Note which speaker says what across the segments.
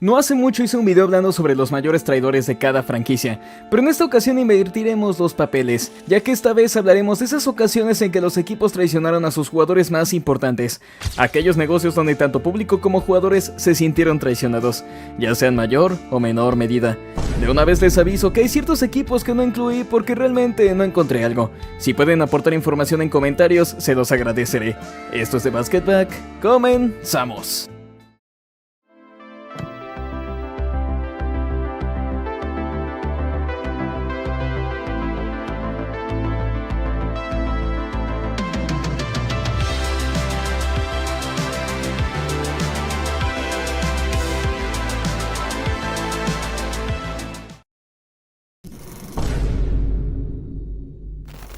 Speaker 1: No hace mucho hice un video hablando sobre los mayores traidores de cada franquicia, pero en esta ocasión invertiremos los papeles, ya que esta vez hablaremos de esas ocasiones en que los equipos traicionaron a sus jugadores más importantes, aquellos negocios donde tanto público como jugadores se sintieron traicionados, ya sea en mayor o menor medida. De una vez les aviso que hay ciertos equipos que no incluí porque realmente no encontré algo. Si pueden aportar información en comentarios, se los agradeceré. Esto es de Basketback, comenzamos.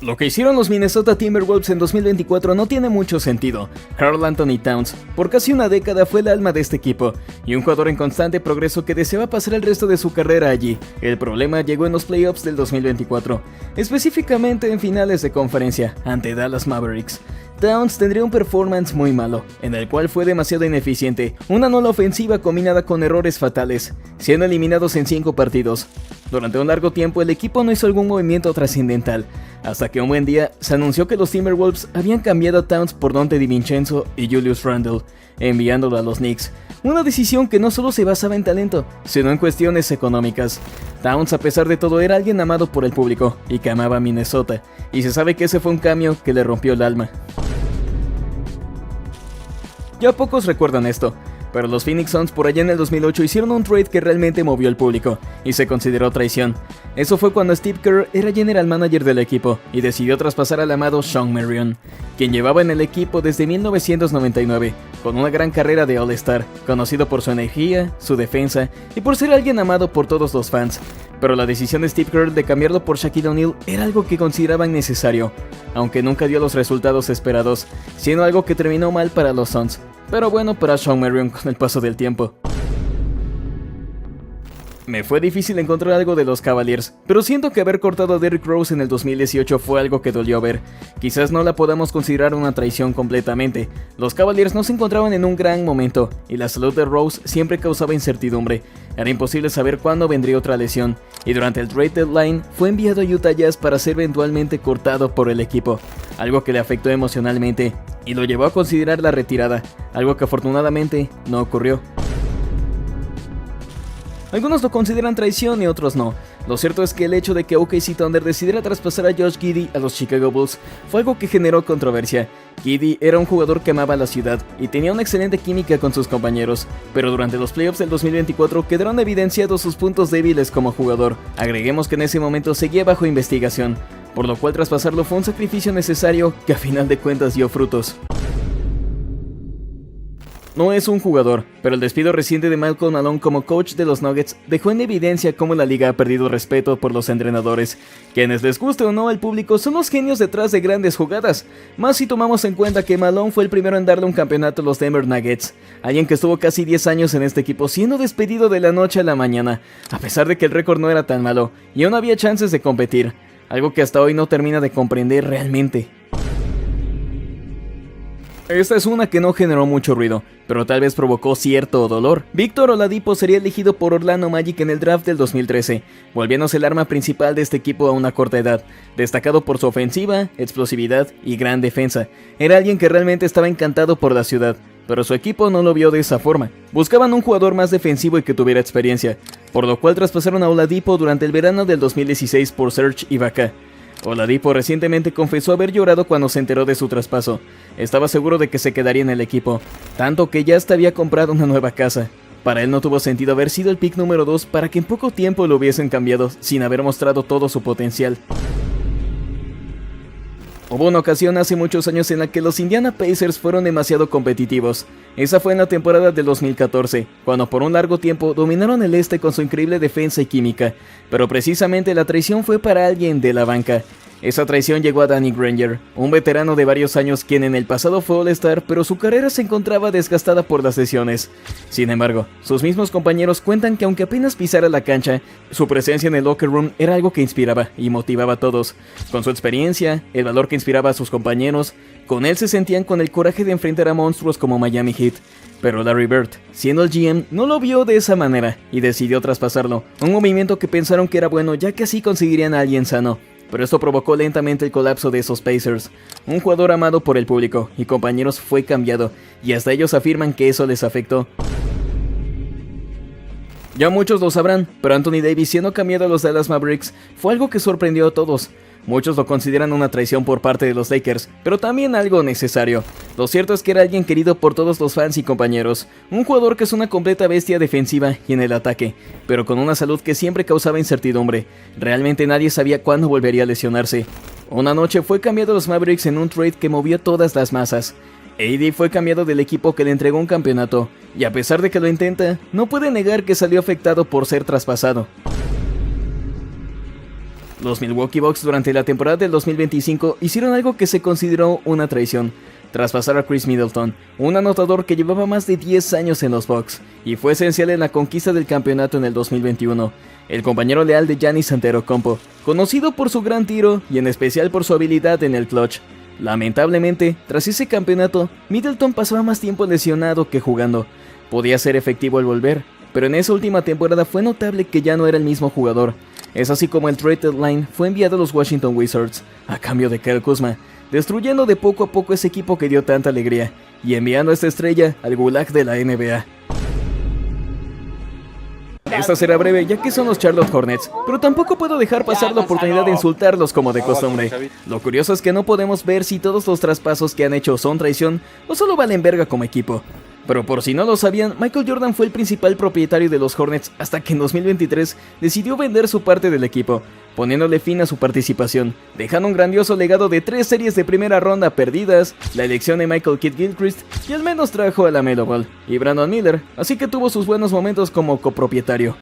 Speaker 1: Lo que hicieron los Minnesota Timberwolves en 2024 no tiene mucho sentido. Karl Anthony Towns, por casi una década fue el alma de este equipo, y un jugador en constante progreso que deseaba pasar el resto de su carrera allí. El problema llegó en los playoffs del 2024, específicamente en finales de conferencia, ante Dallas Mavericks. Towns tendría un performance muy malo, en el cual fue demasiado ineficiente, una nula ofensiva combinada con errores fatales, siendo eliminados en 5 partidos. Durante un largo tiempo el equipo no hizo algún movimiento trascendental, hasta que un buen día se anunció que los Timberwolves habían cambiado a Towns por Donte DiVincenzo y Julius Randle, enviándolo a los Knicks. Una decisión que no solo se basaba en talento, sino en cuestiones económicas. Towns, a pesar de todo, era alguien amado por el público y que amaba a Minnesota, y se sabe que ese fue un cambio que le rompió el alma. Ya pocos recuerdan esto, pero los Phoenix Suns por allá en el 2008 hicieron un trade que realmente movió al público y se consideró traición. Eso fue cuando Steve Kerr era general manager del equipo y decidió traspasar al amado Shawn Marion, quien llevaba en el equipo desde 1999, con una gran carrera de All-Star, conocido por su energía, su defensa y por ser alguien amado por todos los fans. Pero la decisión de Steve Kerr de cambiarlo por Shaquille O'Neal era algo que consideraban necesario, aunque nunca dio los resultados esperados, siendo algo que terminó mal para los Suns, pero bueno para Shawn Marion con el paso del tiempo. Me fue difícil encontrar algo de los Cavaliers, pero siento que haber cortado a Derrick Rose en el 2018 fue algo que dolió ver. Quizás no la podamos considerar una traición completamente. Los Cavaliers no se encontraban en un gran momento, y la salud de Rose siempre causaba incertidumbre. Era imposible saber cuándo vendría otra lesión, y durante el trade deadline fue enviado a Utah Jazz para ser eventualmente cortado por el equipo, algo que le afectó emocionalmente, y lo llevó a considerar la retirada, algo que afortunadamente no ocurrió. Algunos lo consideran traición y otros no. Lo cierto es que el hecho de que OKC Thunder decidiera traspasar a Josh Giddey a los Chicago Bulls fue algo que generó controversia. Giddey era un jugador que amaba la ciudad y tenía una excelente química con sus compañeros, pero durante los playoffs del 2024 quedaron evidenciados sus puntos débiles como jugador. Agreguemos que en ese momento seguía bajo investigación, por lo cual traspasarlo fue un sacrificio necesario que a final de cuentas dio frutos. No es un jugador, pero el despido reciente de Malcolm Malone como coach de los Nuggets dejó en evidencia cómo la liga ha perdido respeto por los entrenadores. Quienes les guste o no al público son los genios detrás de grandes jugadas, más si tomamos en cuenta que Malone fue el primero en darle un campeonato a los Denver Nuggets, alguien que estuvo casi 10 años en este equipo siendo despedido de la noche a la mañana, a pesar de que el récord no era tan malo y aún había chances de competir, algo que hasta hoy no termina de comprender realmente. Esta es una que no generó mucho ruido, pero tal vez provocó cierto dolor. Victor Oladipo sería elegido por Orlando Magic en el draft del 2013, volviéndose el arma principal de este equipo a una corta edad, destacado por su ofensiva, explosividad y gran defensa. Era alguien que realmente estaba encantado por la ciudad, pero su equipo no lo vio de esa forma. Buscaban un jugador más defensivo y que tuviera experiencia, por lo cual traspasaron a Oladipo durante el verano del 2016 por Serge Ibaka. Oladipo recientemente confesó haber llorado cuando se enteró de su traspaso. Estaba seguro de que se quedaría en el equipo, tanto que ya hasta había comprado una nueva casa. Para él no tuvo sentido haber sido el pick número 2 para que en poco tiempo lo hubiesen cambiado sin haber mostrado todo su potencial. Hubo una ocasión hace muchos años en la que los Indiana Pacers fueron demasiado competitivos. Esa fue en la temporada del 2014, cuando por un largo tiempo dominaron el este con su increíble defensa y química, pero precisamente la traición fue para alguien de la banca. Esa traición llegó a Danny Granger, un veterano de varios años quien en el pasado fue All-Star, pero su carrera se encontraba desgastada por las lesiones. Sin embargo, sus mismos compañeros cuentan que aunque apenas pisara la cancha, su presencia en el locker room era algo que inspiraba y motivaba a todos. Con su experiencia, el valor que inspiraba a sus compañeros, con él se sentían con el coraje de enfrentar a monstruos como Miami Heat. Pero Larry Bird, siendo el GM, no lo vio de esa manera y decidió traspasarlo, un movimiento que pensaron que era bueno ya que así conseguirían a alguien sano. Pero esto provocó lentamente el colapso de esos Pacers. Un jugador amado por el público y compañeros fue cambiado, y hasta ellos afirman que eso les afectó. Ya muchos lo sabrán, pero Anthony Davis siendo cambiado a los Dallas Mavericks fue algo que sorprendió a todos. Muchos lo consideran una traición por parte de los Lakers, pero también algo necesario. Lo cierto es que era alguien querido por todos los fans y compañeros, un jugador que es una completa bestia defensiva y en el ataque, pero con una salud que siempre causaba incertidumbre. Realmente nadie sabía cuándo volvería a lesionarse. Una noche fue cambiado a los Mavericks en un trade que movió todas las masas. AD fue cambiado del equipo que le entregó un campeonato, y a pesar de que lo intenta, no puede negar que salió afectado por ser traspasado. Los Milwaukee Bucks durante la temporada del 2025 hicieron algo que se consideró una traición: traspasar a Chris Middleton, un anotador que llevaba más de 10 años en los Bucks y fue esencial en la conquista del campeonato en el 2021. El compañero leal de Giannis Antetokounmpo, conocido por su gran tiro y en especial por su habilidad en el clutch. Lamentablemente, tras ese campeonato, Middleton pasaba más tiempo lesionado que jugando. Podía ser efectivo al volver, pero en esa última temporada fue notable que ya no era el mismo jugador. Es así como el trade deadline fue enviado a los Washington Wizards, a cambio de Kyle Kuzma, destruyendo de poco a poco ese equipo que dio tanta alegría, y enviando a esta estrella al gulag de la NBA. Esta será breve ya que son los Charlotte Hornets, pero tampoco puedo dejar pasar la oportunidad de insultarlos como de costumbre. Lo curioso es que no podemos ver si todos los traspasos que han hecho son traición o solo valen verga como equipo. Pero por si no lo sabían, Michael Jordan fue el principal propietario de los Hornets hasta que en 2023 decidió vender su parte del equipo, poniéndole fin a su participación, dejando un grandioso legado de 3 series de primera ronda perdidas, la elección de Michael Kidd-Gilchrist y al menos trajo a LaMelo Ball y Brandon Miller, así que tuvo sus buenos momentos como copropietario.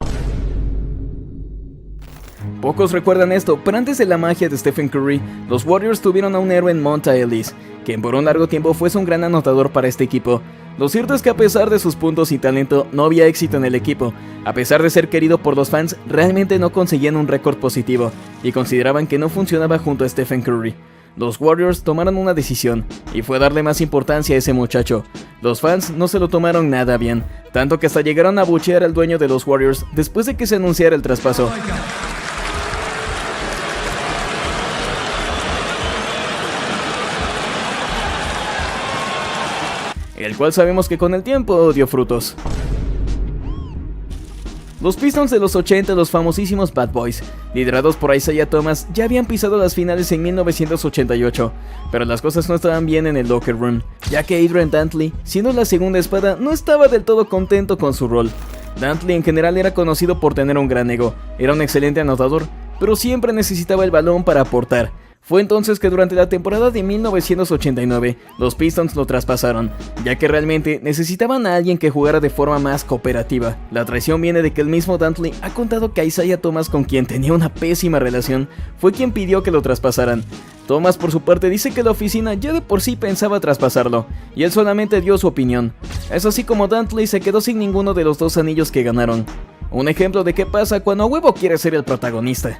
Speaker 1: Pocos recuerdan esto, pero antes de la magia de Stephen Curry, los Warriors tuvieron a un héroe en Monta Ellis, quien por un largo tiempo fue un gran anotador para este equipo. Lo cierto es que a pesar de sus puntos y talento, no había éxito en el equipo. A pesar de ser querido por los fans, realmente no conseguían un récord positivo, y consideraban que no funcionaba junto a Stephen Curry. Los Warriors tomaron una decisión, y fue darle más importancia a ese muchacho. Los fans no se lo tomaron nada bien, tanto que hasta llegaron a abuchear al dueño de los Warriors después de que se anunciara el traspaso. El cual sabemos que con el tiempo dio frutos. Los Pistons de los 80, los famosísimos Bad Boys, liderados por Isaiah Thomas, ya habían pisado las finales en 1988, pero las cosas no estaban bien en el locker room, ya que Adrian Dantley, siendo la segunda espada, no estaba del todo contento con su rol. Dantley en general era conocido por tener un gran ego, era un excelente anotador, pero siempre necesitaba el balón para aportar. Fue entonces que durante la temporada de 1989, los Pistons lo traspasaron, ya que realmente necesitaban a alguien que jugara de forma más cooperativa. La traición viene de que el mismo Dantley ha contado que Isaiah Thomas, con quien tenía una pésima relación, fue quien pidió que lo traspasaran. Thomas por su parte dice que la oficina ya de por sí pensaba traspasarlo, y él solamente dio su opinión. Es así como Dantley se quedó sin ninguno de los 2 anillos que ganaron. Un ejemplo de qué pasa cuando a huevo quiere ser el protagonista.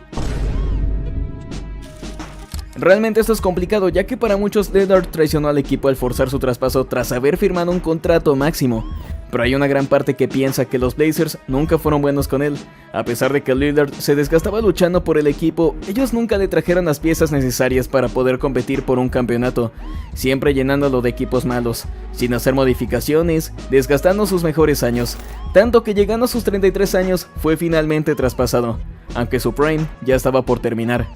Speaker 1: Realmente esto es complicado, ya que para muchos Lillard traicionó al equipo al forzar su traspaso tras haber firmado un contrato máximo. Pero hay una gran parte que piensa que los Blazers nunca fueron buenos con él. A pesar de que Lillard se desgastaba luchando por el equipo, ellos nunca le trajeron las piezas necesarias para poder competir por un campeonato, siempre llenándolo de equipos malos, sin hacer modificaciones, desgastando sus mejores años, tanto que llegando a sus 33 años fue finalmente traspasado, aunque su prime ya estaba por terminar.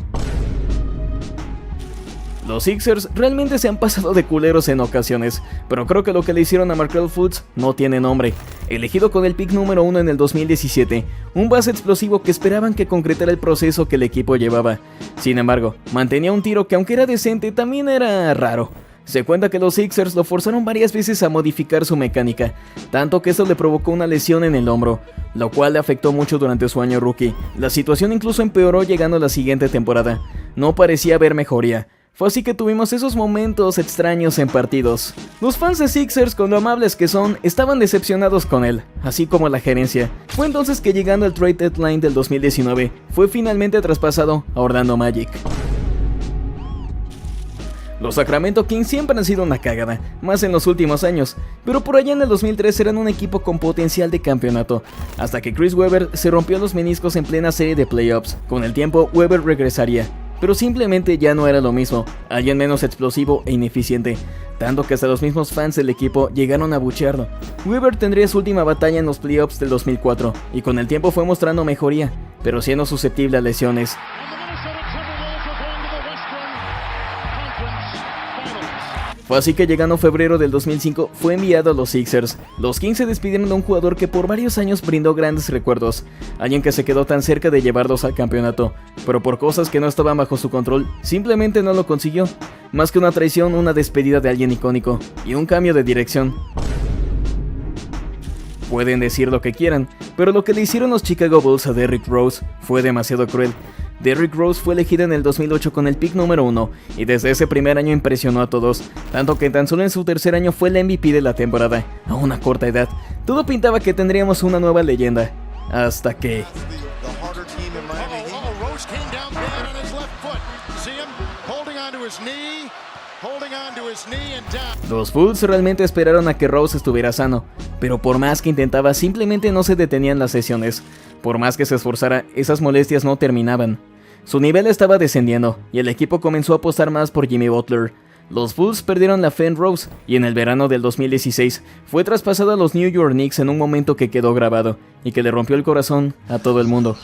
Speaker 1: Los Sixers realmente se han pasado de culeros en ocasiones, pero creo que lo que le hicieron a Markelle Fultz no tiene nombre. Elegido con el pick número 1 en el 2017, un base explosivo que esperaban que concretara el proceso que el equipo llevaba. Sin embargo, mantenía un tiro que aunque era decente, también era raro. Se cuenta que los Sixers lo forzaron varias veces a modificar su mecánica, tanto que eso le provocó una lesión en el hombro, lo cual le afectó mucho durante su año rookie. La situación incluso empeoró llegando a la siguiente temporada. no parecía haber mejoría. Fue así que tuvimos esos momentos extraños en partidos. Los fans de Sixers, con lo amables que son, estaban decepcionados con él, así como la gerencia. Fue entonces que, llegando al trade deadline del 2019, fue finalmente traspasado a Orlando Magic. Los Sacramento Kings siempre han sido una cagada, más en los últimos años, pero por allá en el 2003 eran un equipo con potencial de campeonato, hasta que Chris Webber se rompió los meniscos en plena serie de playoffs. Con el tiempo, Webber regresaría, pero simplemente ya no era lo mismo, alguien menos explosivo e ineficiente, tanto que hasta los mismos fans del equipo llegaron a abuchearlo. Webber tendría su última batalla en los playoffs del 2004, y con el tiempo fue mostrando mejoría, pero siendo susceptible a lesiones. Fue así que, llegando febrero del 2005, fue enviado a los Sixers. Los Kings se despidieron de un jugador que por varios años brindó grandes recuerdos, alguien que se quedó tan cerca de llevarlos al campeonato, pero por cosas que no estaban bajo su control, simplemente no lo consiguió. Más que una traición, una despedida de alguien icónico, y un cambio de dirección. Pueden decir lo que quieran, pero lo que le hicieron los Chicago Bulls a Derrick Rose fue demasiado cruel. Derrick Rose fue elegido en el 2008 con el pick número 1 y desde ese primer año impresionó a todos, tanto que tan solo en su tercer año fue el MVP de la temporada. A una corta edad, todo pintaba que tendríamos una nueva leyenda, hasta que... Los Bulls realmente esperaron a que Rose estuviera sano, pero por más que intentaba, simplemente no se detenían las sesiones. Por más que se esforzara, esas molestias no terminaban. Su nivel estaba descendiendo, y el equipo comenzó a apostar más por Jimmy Butler. Los Bulls perdieron la fe en Rose, y en el verano del 2016 fue traspasado a los New York Knicks en un momento que quedó grabado, y que le rompió el corazón a todo el mundo.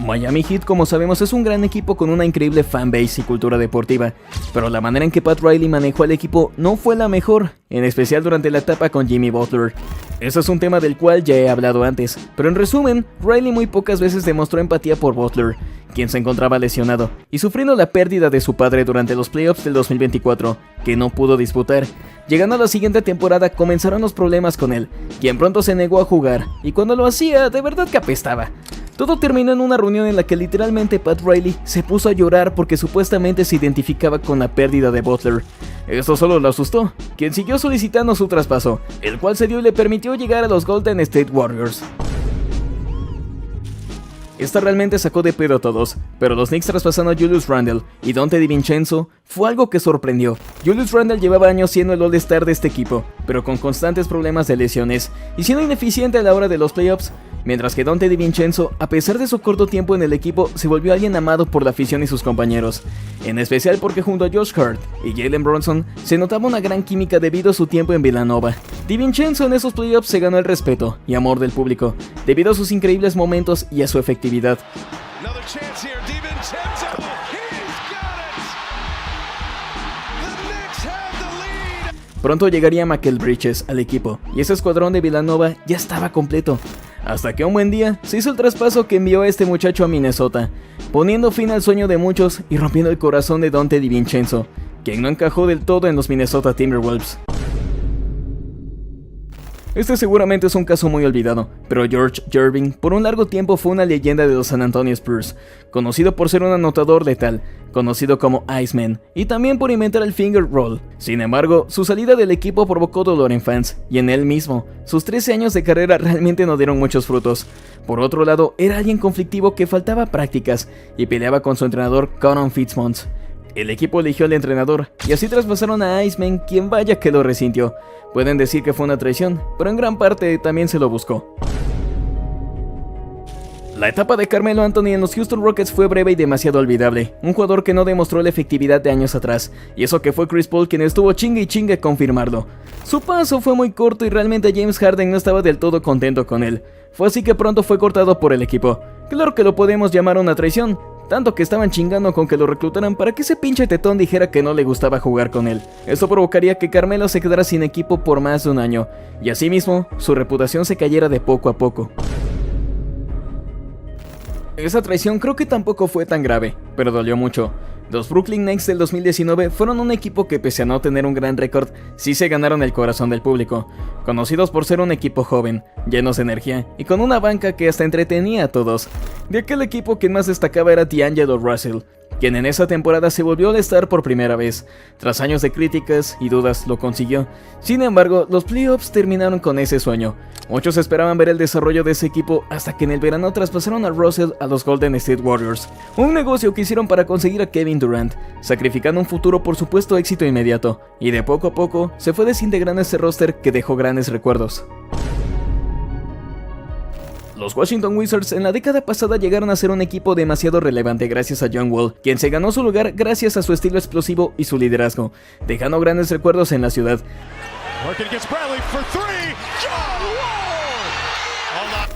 Speaker 1: Miami Heat, como sabemos, es un gran equipo con una increíble fanbase y cultura deportiva, pero la manera en que Pat Riley manejó al equipo no fue la mejor, en especial durante la etapa con Jimmy Butler. Eso es un tema del cual ya he hablado antes, pero en resumen, Riley muy pocas veces demostró empatía por Butler, quien se encontraba lesionado y sufriendo la pérdida de su padre durante los playoffs del 2024, que no pudo disputar. Llegando a la siguiente temporada comenzaron los problemas con él, quien pronto se negó a jugar, y cuando lo hacía, de verdad que apestaba. Todo terminó en una reunión en la que literalmente Pat Riley se puso a llorar porque supuestamente se identificaba con la pérdida de Butler. Esto solo lo asustó, quien siguió solicitando su traspaso, el cual se dio y le permitió llegar a los Golden State Warriors. Esta realmente sacó de pedo a todos, pero los Knicks traspasando a Julius Randle y Donte DiVincenzo fue algo que sorprendió. Julius Randle llevaba años siendo el All-Star de este equipo, pero con constantes problemas de lesiones y siendo ineficiente a la hora de los playoffs, mientras que Donte DiVincenzo, a pesar de su corto tiempo en el equipo, se volvió alguien amado por la afición y sus compañeros, en especial porque junto a Josh Hart y Jalen Brunson se notaba una gran química debido a su tiempo en Villanova. DiVincenzo en esos playoffs se ganó el respeto y amor del público, debido a sus increíbles momentos y a su efectividad. Pronto llegaría Mikal Bridges al equipo, y ese escuadrón de Villanova ya estaba completo. Hasta que un buen día se hizo el traspaso que envió a este muchacho a Minnesota, poniendo fin al sueño de muchos y rompiendo el corazón de Donte DiVincenzo, quien no encajó del todo en los Minnesota Timberwolves. Este seguramente es un caso muy olvidado, pero George Gervin por un largo tiempo fue una leyenda de los San Antonio Spurs, conocido por ser un anotador letal, conocido como Iceman, y también por inventar el finger roll. Sin embargo, su salida del equipo provocó dolor en fans, y en él mismo. Sus 13 años de carrera realmente no dieron muchos frutos. Por otro lado, era alguien conflictivo que faltaba prácticas, y peleaba con su entrenador Conor Fitzsimmons. El equipo eligió al entrenador, y así traspasaron a Iceman, quien vaya que lo resintió. Pueden decir que fue una traición, pero en gran parte también se lo buscó. La etapa de Carmelo Anthony en los Houston Rockets fue breve y demasiado olvidable, un jugador que no demostró la efectividad de años atrás, y eso que fue Chris Paul quien estuvo chingue y chingue a confirmarlo. Su paso fue muy corto y realmente James Harden no estaba del todo contento con él, fue así que pronto fue cortado por el equipo. Claro que lo podemos llamar una traición, tanto que estaban chingando con que lo reclutaran para que ese pinche tetón dijera que no le gustaba jugar con él. Esto provocaría que Carmelo se quedara sin equipo por más de un año, y asimismo, su reputación se cayera de poco a poco. Esa traición creo que tampoco fue tan grave, pero dolió mucho. Los Brooklyn Nets del 2019 fueron un equipo que, pese a no tener un gran récord, sí se ganaron el corazón del público, conocidos por ser un equipo joven, llenos de energía y con una banca que hasta entretenía a todos. De aquel equipo quien más destacaba era D'Angelo Russell, quien en esa temporada se volvió All-Star por primera vez. Tras años de críticas y dudas lo consiguió. Sin embargo, los playoffs terminaron con ese sueño. Muchos esperaban ver el desarrollo de ese equipo hasta que en el verano traspasaron a Russell a los Golden State Warriors, un negocio que hicieron para conseguir a Kevin Durant, sacrificando un futuro por supuesto éxito inmediato, y de poco a poco se fue desintegrando ese roster que dejó grandes recuerdos. Los Washington Wizards en la década pasada llegaron a ser un equipo demasiado relevante gracias a John Wall, quien se ganó su lugar gracias a su estilo explosivo y su liderazgo, dejando grandes recuerdos en la ciudad.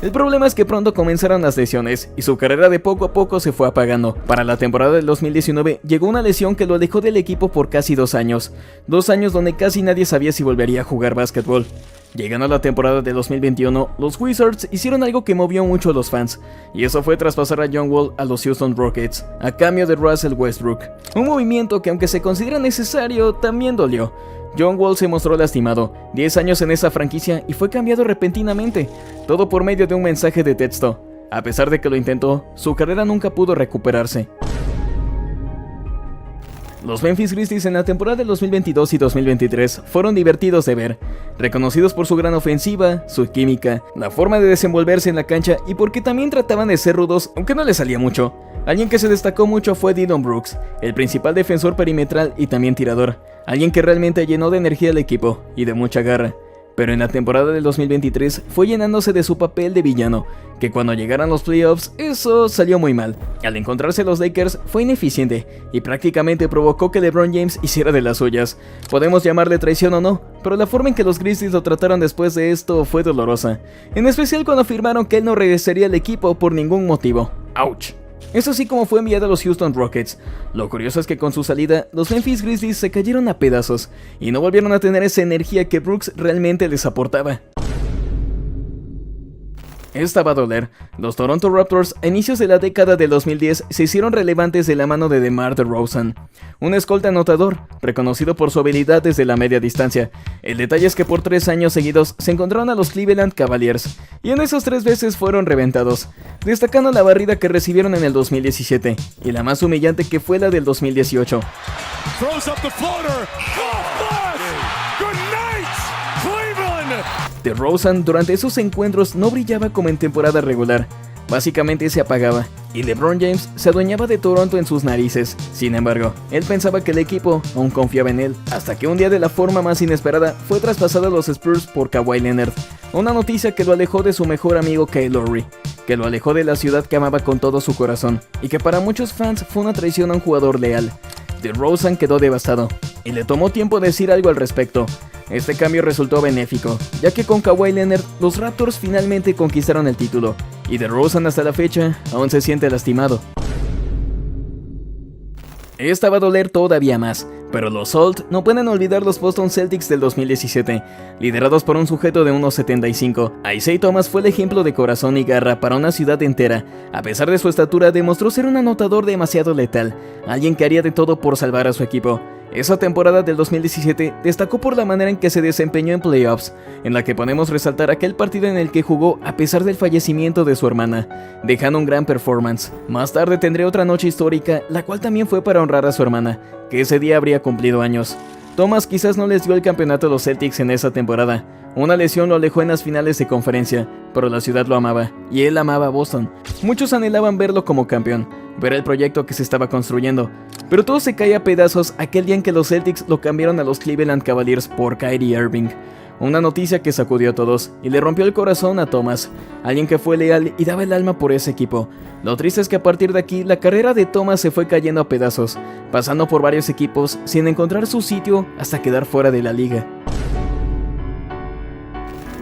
Speaker 1: El problema es que pronto comenzaron las lesiones y su carrera de poco a poco se fue apagando. Para la temporada del 2019 llegó una lesión que lo alejó del equipo por casi 2 años. 2 años donde casi nadie sabía si volvería a jugar básquetbol. Llegando a la temporada de 2021, los Wizards hicieron algo que movió mucho a los fans, y eso fue traspasar a John Wall a los Houston Rockets, a cambio de Russell Westbrook. Un movimiento que, aunque se considera necesario, también dolió. John Wall se mostró lastimado, 10 años en esa franquicia, y fue cambiado repentinamente, todo por medio de un mensaje de texto. A pesar de que lo intentó, su carrera nunca pudo recuperarse. Los Memphis Grizzlies en la temporada del 2022 y 2023 fueron divertidos de ver, reconocidos por su gran ofensiva, su química, la forma de desenvolverse en la cancha y porque también trataban de ser rudos, aunque no les salía mucho. Alguien que se destacó mucho fue Dillon Brooks, el principal defensor perimetral y también tirador, alguien que realmente llenó de energía al equipo y de mucha garra. Pero en la temporada del 2023 fue llenándose de su papel de villano, que cuando llegaran los playoffs, eso salió muy mal. Al encontrarse los Lakers, fue ineficiente, y prácticamente provocó que LeBron James hiciera de las suyas. Podemos llamarle traición o no, pero la forma en que los Grizzlies lo trataron después de esto fue dolorosa. En especial cuando afirmaron que él no regresaría al equipo por ningún motivo. ¡Auch! Es así como fue enviado a los Houston Rockets. Lo curioso es que con su salida, los Memphis Grizzlies se cayeron a pedazos y no volvieron a tener esa energía que Brooks realmente les aportaba. Esta va a doler. Los Toronto Raptors a inicios de la década de 2010 se hicieron relevantes de la mano de DeMar DeRozan, un escolta anotador, reconocido por su habilidad desde la media distancia. El detalle es que por 3 años seguidos se encontraron a los Cleveland Cavaliers, y en esas 3 veces fueron reventados, destacando la barrida que recibieron en el 2017, y la más humillante que fue la del 2018. DeRozan durante esos encuentros no brillaba como en temporada regular, básicamente se apagaba, y LeBron James se adueñaba de Toronto en sus narices. Sin embargo, él pensaba que el equipo aún confiaba en él, hasta que un día de la forma más inesperada fue traspasado a los Spurs por Kawhi Leonard, una noticia que lo alejó de su mejor amigo Kyle Lowry, que lo alejó de la ciudad que amaba con todo su corazón, y que para muchos fans fue una traición a un jugador leal. DeRozan quedó devastado, y le tomó tiempo decir algo al respecto. Este cambio resultó benéfico, ya que con Kawhi Leonard los Raptors finalmente conquistaron el título, y DeRozan hasta la fecha aún se siente lastimado. Esta va a doler todavía más, pero los Salt no pueden olvidar los Boston Celtics del 2017, liderados por un sujeto de 1.75. Isaiah Thomas fue el ejemplo de corazón y garra para una ciudad entera. A pesar de su estatura, demostró ser un anotador demasiado letal, alguien que haría de todo por salvar a su equipo. Esa temporada del 2017 destacó por la manera en que se desempeñó en playoffs, en la que podemos resaltar aquel partido en el que jugó a pesar del fallecimiento de su hermana, dejando un gran performance. Más tarde tendré otra noche histórica, la cual también fue para honrar a su hermana, que ese día habría cumplido años. Thomas quizás no les dio el campeonato a los Celtics en esa temporada. Una lesión lo alejó en las finales de conferencia, pero la ciudad lo amaba, y él amaba a Boston. Muchos anhelaban verlo como campeón, ver el proyecto que se estaba construyendo, pero todo se cae a pedazos aquel día en que los Celtics lo cambiaron a los Cleveland Cavaliers por Kyrie Irving. Una noticia que sacudió a todos y le rompió el corazón a Thomas, alguien que fue leal y daba el alma por ese equipo. Lo triste es que a partir de aquí la carrera de Thomas se fue cayendo a pedazos, pasando por varios equipos sin encontrar su sitio hasta quedar fuera de la liga.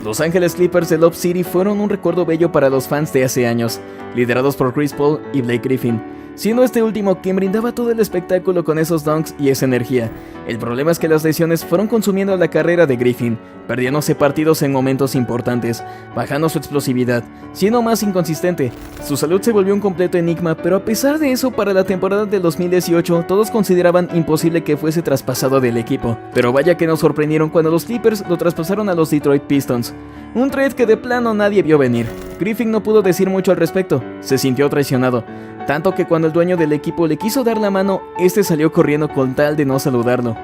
Speaker 1: Los Ángeles Clippers de Lob City fueron un recuerdo bello para los fans de hace años, liderados por Chris Paul y Blake Griffin. siendo este último quien brindaba todo el espectáculo con esos dunks y esa energía. El problema es que las lesiones fueron consumiendo la carrera de Griffin, perdiéndose partidos en momentos importantes, bajando su explosividad, siendo más inconsistente. Su salud se volvió un completo enigma, pero a pesar de eso, para la temporada del 2018, todos consideraban imposible que fuese traspasado del equipo. Pero vaya que nos sorprendieron cuando los Clippers lo traspasaron a los Detroit Pistons. Un trade que de plano nadie vio venir. Griffin no pudo decir mucho al respecto, se sintió traicionado, tanto que cuando el dueño del equipo le quiso dar la mano, este salió corriendo con tal de no saludarlo.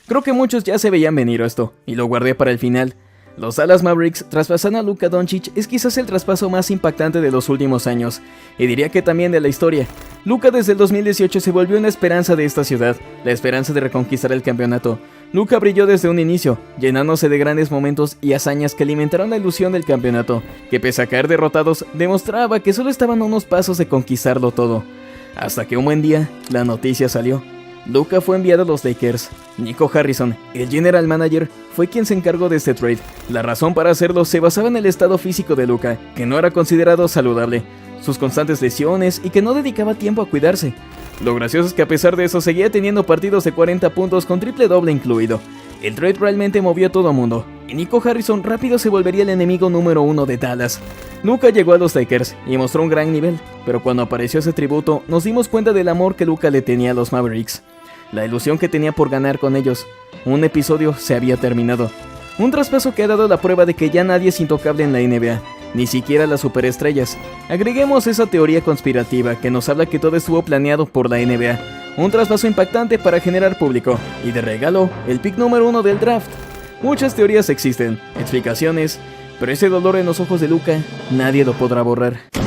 Speaker 1: Creo que muchos ya se veían venir esto, y lo guardé para el final. Los Dallas Mavericks traspasando a Luka Doncic es quizás el traspaso más impactante de los últimos años, y diría que también de la historia. Luka desde el 2018 se volvió una esperanza de esta ciudad, la esperanza de reconquistar el campeonato. Luka brilló desde un inicio, llenándose de grandes momentos y hazañas que alimentaron la ilusión del campeonato, que pese a caer derrotados, demostraba que solo estaban a unos pasos de conquistarlo todo. Hasta que un buen día, la noticia salió. Luka fue enviado a los Lakers. Nico Harrison, el general manager, fue quien se encargó de este trade. La razón para hacerlo se basaba en el estado físico de Luka, que no era considerado saludable, sus constantes lesiones y que no dedicaba tiempo a cuidarse. Lo gracioso es que a pesar de eso seguía teniendo partidos de 40 puntos con triple doble incluido. El trade realmente movió a todo mundo, y Nico Harrison rápido se volvería el enemigo número 1 de Dallas. Luka llegó a los Lakers y mostró un gran nivel, pero cuando apareció ese tributo nos dimos cuenta del amor que Luka le tenía a los Mavericks, la ilusión que tenía por ganar con ellos. Un episodio se había terminado, un traspaso que ha dado la prueba de que ya nadie es intocable en la NBA, ni siquiera las superestrellas. Agreguemos esa teoría conspirativa que nos habla que todo estuvo planeado por la NBA, un traspaso impactante para generar público, y de regalo, el pick número 1 del draft. Muchas teorías existen, explicaciones, pero ese dolor en los ojos de Luka, nadie lo podrá borrar.